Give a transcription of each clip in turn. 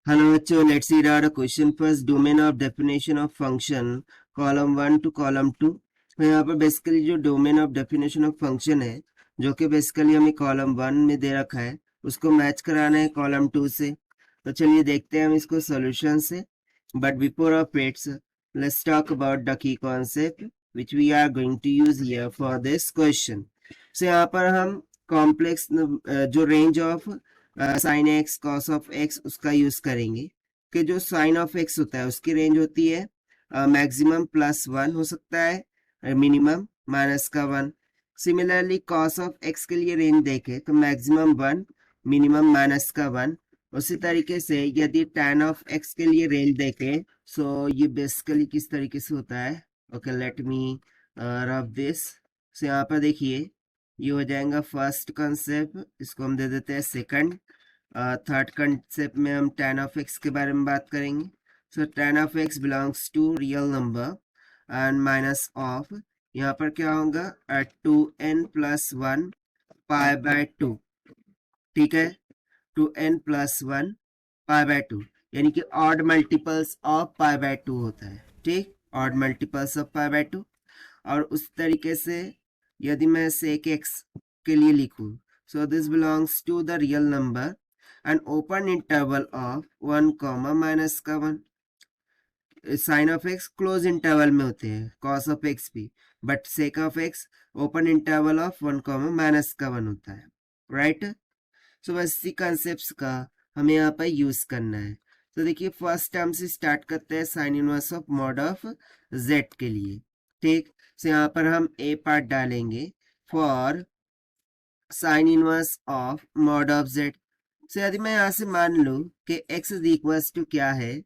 Hello, bachcho, let's read out a question first. Domain of definition of function, column 1 to column 2. तो यहाँ पर basically जो domain of definition of function है, जो कि basically हमें कॉलम 1 में दे रखा है, उसको मैच कराना है कॉलम 2 से. तो चलिए देखते हैं हम इसको सॉल्यूशन से. But before of it's, let's talk about the key concept which we are going to use here for this question. So यहाँ पर हम कॉम्प्लेक्स जो range of sine x cos of x उसका यूज करेंगे कि जो sign of x होता है उसकी रेंज होती है मैक्सिमम +1 हो सकता है, minimum -1. Similarly cos of x के लिए रेंज देखें तो मैक्सिमम 1, मिनिमम -1. उसी तरीके से यदि tan ऑफ एक्स के लिए रेंज देखें सो ये बेसिकली किस तरीके से होता है. Okay, let me rub this. सो यहाँ पर देखिए ये हो जाएगा फर्स्ट कंसेप्ट, इसको हम दे देते हैं सेकंड. थर्ड कंसेप्ट में हम tan ऑफ एक्स के बारे में बात करेंगे. So tan of x belongs to real number and minus of, यहाँ पर क्या होगा 2n+1 π/2. ठीक है, 2n+1 π/2 यानी कि ऑड मल्टीपल्स ऑफ π/2 होता है. ठीक, ऑड मल्टीपल्स ऑफ π/2. और उस तरीके से यदि मैं sec x के लिए लिखूं, so this belongs to the real number and open interval of 1, -1. Sine of x close interval में होते हैं, कॉस ऑफ एक्स भी, but sec of x open interval of 1, -1 होता है. राइट. सो बस इसी कॉन्सेप्ट्स का हमें यहाँ पर यूज करना है. तो देखिए फर्स्ट टर्म से स्टार्ट करते हैं sine inverse of mod of z के लिए. ठीक, सो यहाँ पर हम ए पार्ट डालेंगे for sine inverse of mod of z. So यदि मैं यहाँ से मान लूँ कि x इज इक्वल्स टू क्या है,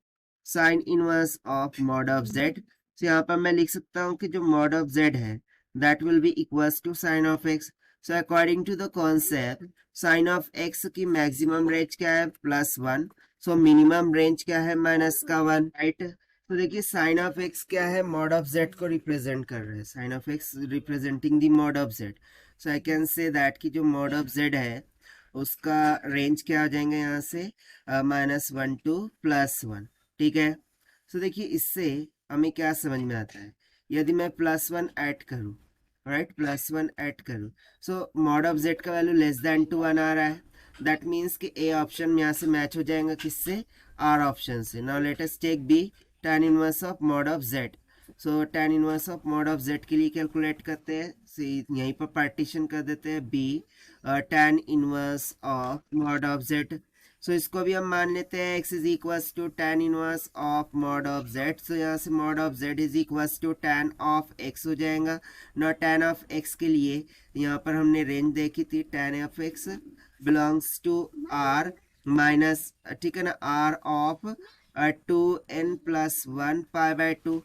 sine inverse of mod of z. So यहाँ पर मैं लिख सकता हूँ कि जो मॉड ऑफ जेड है that will be equals to sine of x. So according to the concept sine of x की मैक्सिमम रेंज क्या है +1, सो मिनिमम रेंज क्या है -1. राइट. तो देखिए साइन ऑफ एक्स क्या है, मॉड ऑफ जेड को रिप्रेजेंट कर रहा है. Sine of x representing the mod of z. So I can say that कि जो मॉड ऑफ जेड है उसका रेंज क्या आ जाएंगे यहाँ से -1 to +1. ठीक है. सो देखिए इससे हमें क्या समझ में आता है, यदि मैं +1 ऐड करूँ, राइट, +1 ऐड करूँ, सो मॉड ऑफ जेड का वैल्यू <1 आ रहा है. दैट मीन्स कि ए ऑप्शन यहाँ से मैच हो जाएगा किससे, आर ऑप्शन से. Now let us take B, tan inverse of mod of z. So tan inverse of mod of z के लिए कैलकुलेट करते हैं. सो यहीं पर पार्टीशन कर देते हैं B, tan inverse of mod of z. So इसको भी हम मान लेते हैं x is equals to tan inverse of mod of z. So यहाँ से mod of z is equals to tan of x हो जाएगा. नॉ tan ऑफ x के लिए यहाँ पर हमने रेंज देखी थी, tan of x belongs to r minus, ठीक है ना, r of 2n+1 π/2.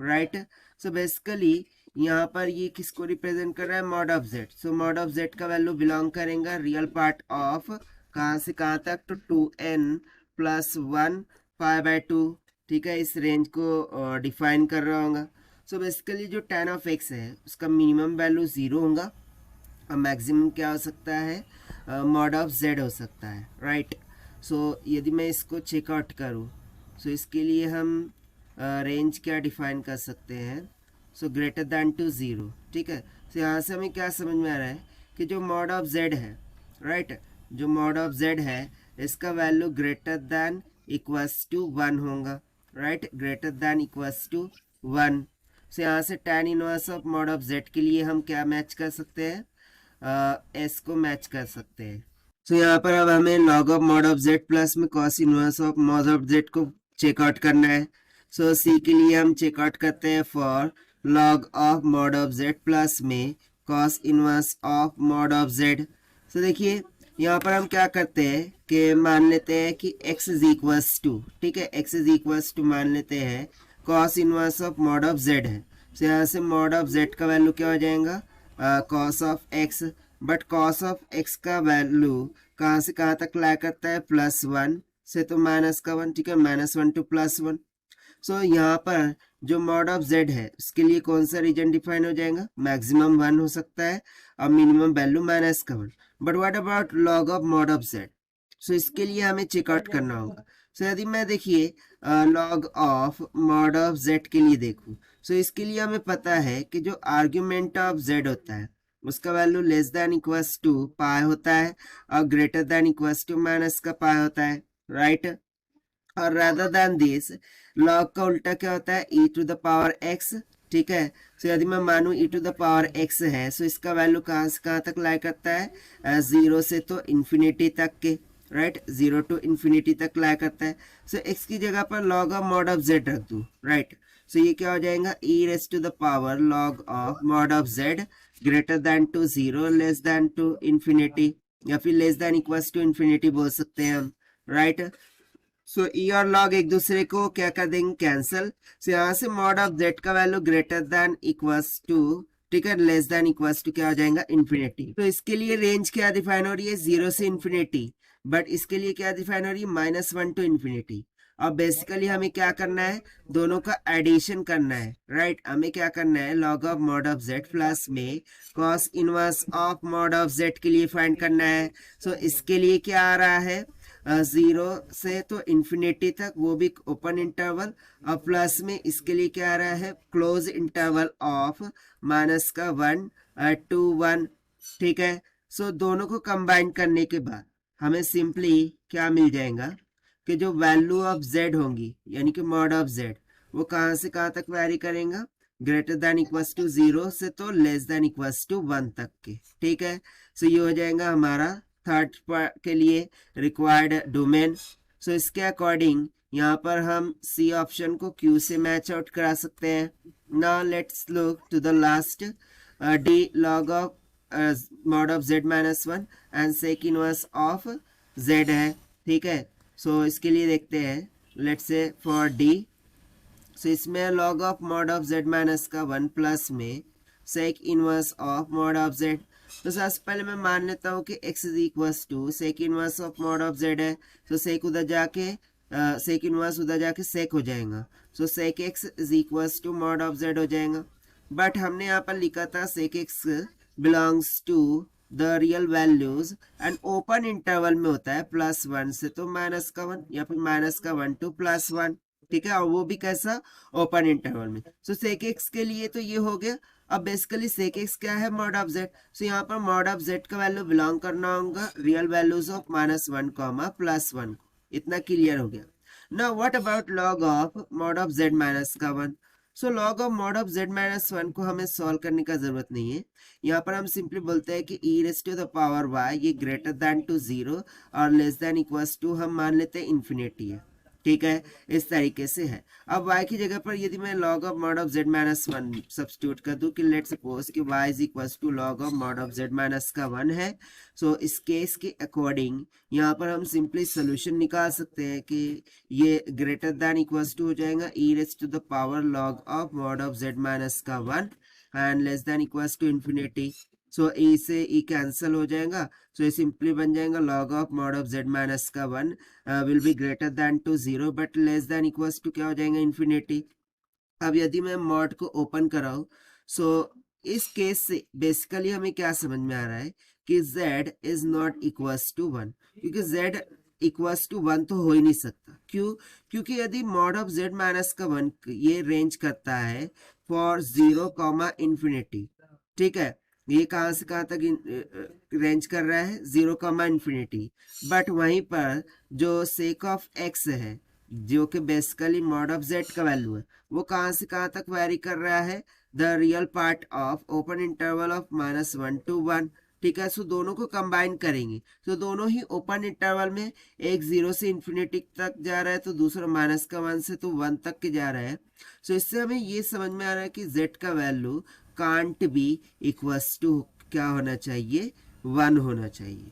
Right. So basically यहाँ पर ये किसको रिप्रेजेंट कर रहा है, mod of z. So mod of z का वैल्यू बिलोंग करेगा रियल पार्ट ऑफ कहाँ से कहाँ तक, तो 2n+1 π/2. ठीक है, इस रेंज को डिफाइन कर रहा होगा. सो बेसिकली जो tan ऑफ x है उसका मिनिमम वैल्यू 0 होगा और मैक्सिमम क्या हो सकता है, मॉड ऑफ जेड हो सकता है. राइट. सो यदि मैं इसको चेकआउट करूँ, सो इसके लिए हम रेंज क्या डिफाइन कर सकते हैं, सो ग्रेटर दैन टू 0. ठीक है. सो यहाँ से हमें क्या समझ में आ रहा है कि जो मॉड ऑफ जेड है, राइट, जो मॉड ऑफ जेड है इसका value greater than equals to 1 होगा. Right, greater than equals to 1. So यहाँ से tan inverse of mod of z के लिए हम क्या मैच कर सकते हैं, एस को मैच कर सकते हैं. सो यहाँ पर अब हमें log of mod of z plus में cos inverse of mod of z को चेकआउट करना है. सो सी के लिए हम चेकआउट करते हैं for log of mod of z plus में cos inverse of mod of z. So देखिए यहाँ पर हम क्या करते हैं कि मान लेते हैं कि x इज इक्वल्स टू, ठीक है, x इज इक्वल्स टू मान लेते हैं cos inverse of mod of z है. सो यहाँ से मॉड ऑफ जेड का वैल्यू क्या हो जाएगा, cos of x. But cos of x का वैल्यू कहाँ से कहाँ तक ला करता है, +1 से तो -1. ठीक है, -1 to +1. सो यहाँ पर जो मॉड ऑफ z है उसके लिए कौन सा रीजन डिफाइन हो जाएगा, मैक्सिमम 1 हो सकता है और minimum value -1. But what about log of mod of z. सो इसके लिए हमें चेकआउट करना होगा. सो यदि मैं देखिए log of mod of z के लिए देखूं, सो इसके लिए हमें पता है कि जो आर्ग्यूमेंट ऑफ जेड होता है उसका value less than equals to pi होता है और greater than equals to minus का पाई होता है, राइट। और रादर देन दिस लॉग का उल्टा क्या होता है, ई टू द पावर एक्स, ठीक है। सो यदि मैं मानू ई टू द पावर एक्स है, सो इसका वैल्यू कहाँ से कहाँ तक लाई करता है, जीरो से तो इन्फिनिटी तक के, राइट, जीरो टू इन्फिनिटी तक लाई करता है। सो एक्स की जगह पर log of mod of z रख दूं, राइट। सो ये क्या हो जाएगा, e raise to the power log of mod of z greater than to zero less than to infinity, या फिर less than equals to infinity बोल सकते हैं हम, राइट। सो ई और लॉग एक दूसरे को क्या कर देंगे, कैंसल। सो यहाँ से मॉड ऑफ जेड का value greater than equals to, ठीक है, लेस देन इक्वल्स टू क्या हो जाएगा, इन्फिनिटी। तो इसके लिए रेंज क्या डिफाइन हो रही है, जीरो से इन्फिनिटी, बट इसके लिए क्या डिफाइन हो रही है, -1 टू इन्फिनिटी। अब बेसिकली हमें क्या करना है, दोनों का एडिशन करना है, राइट। हमें क्या करना है, log of mod of z plus में cos inverse of mod of z के लिए फाइंड करना है। सो इसके लिए क्या आ रहा है, जीरो से तो इन्फिनिटी तक, वो भी ओपन इंटरवल, और प्लस में इसके लिए क्या आ रहा है, क्लोज इंटरवल ऑफ माइनस का 1 to 1, ठीक है। सो दोनों को कंबाइन करने के बाद हमें सिंपली क्या मिल जाएगा कि जो वैल्यू ऑफ जेड होंगी यानी कि मॉड ऑफ जेड, वो कहाँ से कहाँ तक वैरी करेगा, greater than equals to zero से तो लेस देन इक्वल्स टू 1 तक के, ठीक है। सो ये हो जाएगा हमारा थर्ड के लिए रिक्वायर्ड डोमेन। सो इसके अकॉर्डिंग यहाँ पर हम सी ऑप्शन को क्यू से मैच आउट करा सकते हैं। Now let's look to the last, D log of mod of z -1 and sec inverse of z है, ठीक है। सो इसके लिए देखते हैं, let's say for D, so इसमें log of mod of z minus का 1 प्लस में sec inverse of mod of z. तो सबसे पहले मैं मान लेता हूँ कि x is equals to sec inverse of mod of z है, तो सेक उधर जाके सेक इनवर्स उधर जाके सेक हो जाएगा, so sec x is equals to mod of z हो जाएगा। बट हमने यहाँ पर लिखा था sec x belongs to the real values and open interval में होता है +1 से तो -1 या फिर -1 to +1, ठीक है, और वो भी कैसा, ओपन इंटरवल में। सो सेक एक्स के लिए तो ये हो गया। अब बेसिकली सेक एक्स क्या है, मॉड ऑफ जेड। सो यहाँ पर मॉड ऑफ जेड का वैल्यू बिलोंग करना होगा रियल वैल्यूज ऑफ -1, +1, इतना क्लियर हो गया। Now what about log of mod of z -1। So log of mod of z -1 को हमें सॉल्व करने का जरूरत नहीं है। यहाँ पर हम सिंपली बोलते हैं कि e raise to the power y ये ग्रेटर देन टू जीरो और लेस देन इक्वल्स टू हम मान लेते हैं इन्फिनिटी है, ठीक है, इस तरीके से है। अब y की जगह पर यदि मैं log of mod of z -1 substitute कर दूं कि लेट सपोज कि y is equals to log of mod of z -1 है। सो इस केस के अकॉर्डिंग यहाँ पर हम सिंपली सोल्यूशन निकाल सकते हैं कि ये ग्रेटर देन इक्वल्स टू हो जाएगा e raise to the power log of mod of z -1 and less than equals to infinity. So e से e कैंसिल हो जाएगा, सो ये सिंपली बन जाएगा log of mod of z -1 will be greater than to zero but less than equals to क्या हो जाएगा, infinity. अब यदि मैं मॉड को ओपन कराऊं, सो इस केस से बेसिकली हमें क्या समझ में आ रहा है कि z is not equals to 1, क्योंकि z इक्वल्स टू 1 तो हो ही नहीं सकता। क्यों, क्योंकि यदि मॉड ऑफ z -1 ये रेंज करता है फॉर 0, इन्फिनिटी, ठीक है, ये कहां से कहां तक रेंज कर रहा है, 0, इन्फिनिटी। बट वहीं पर जो सेक ऑफ x है जो कि बेसिकली मॉड ऑफ z का वैल्यू है, वो कहां से कहां तक वेरी कर रहा है, the real part of open interval of -1 to 1, ठीक है। सो दोनों को कंबाइन करेंगे तो दोनों ही ओपन इंटरवल में, एक 0 से इन्फिनिटी तक जा रहा है तो दूसरा -1 से तो 1 तक के जा रहा है। सो इससे हमें ये समझ में आ रहा है कि z का value can't be equals to क्या होना चाहिए, 1 होना चाहिए,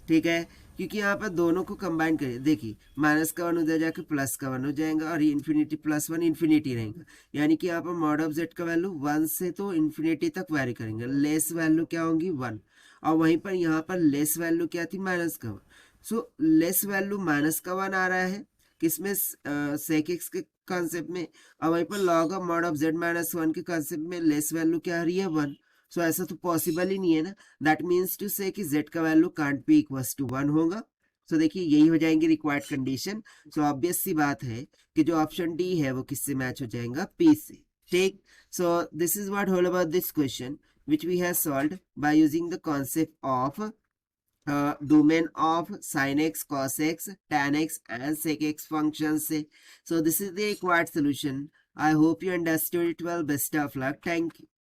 ठीक है। क्योंकि यहाँ पर दोनों को कंबाइन करिए, देखिए -1 उधर जाके +1 हो जाएगा और ये इन्फिनिटी +1 इन्फिनिटी रहेगा, यानी कि यहाँ पर मॉड ऑफ जेड का वैल्यू 1 से तो इन्फिनिटी तक वेरी करेंगे, लेस वैल्यू क्या होंगी 1, और वहीं पर यहाँ पर लेस वैल्यू क्या थी, -1। सो लेस वैल्यू -1 आ रहा है किसमें, सेक एक्स के कॉन्सेप्ट में, और वहीं पर log of mod of z -1 के कॉन्सेप्ट में लेस वैल्यू क्या आ रही है, 1। सो ऐसा तो पॉसिबल ही नहीं है ना, दैट मीन्स टू से कि z का value can't be equals to 1 होगा सो देखिए यही हो जाएंगी रिक्वायर्ड कंडीशन। सो ऑब्वियस सी बात है कि जो ऑप्शन डी है वो किससे मैच हो जाएगा, पी से। ठीक, so this is what whole about this question which we have solved by using the concept of domain of sin x, cos x, tan x and sec x functions से. So this is the required solution. I hope you understood it well. Best of luck. Thank you.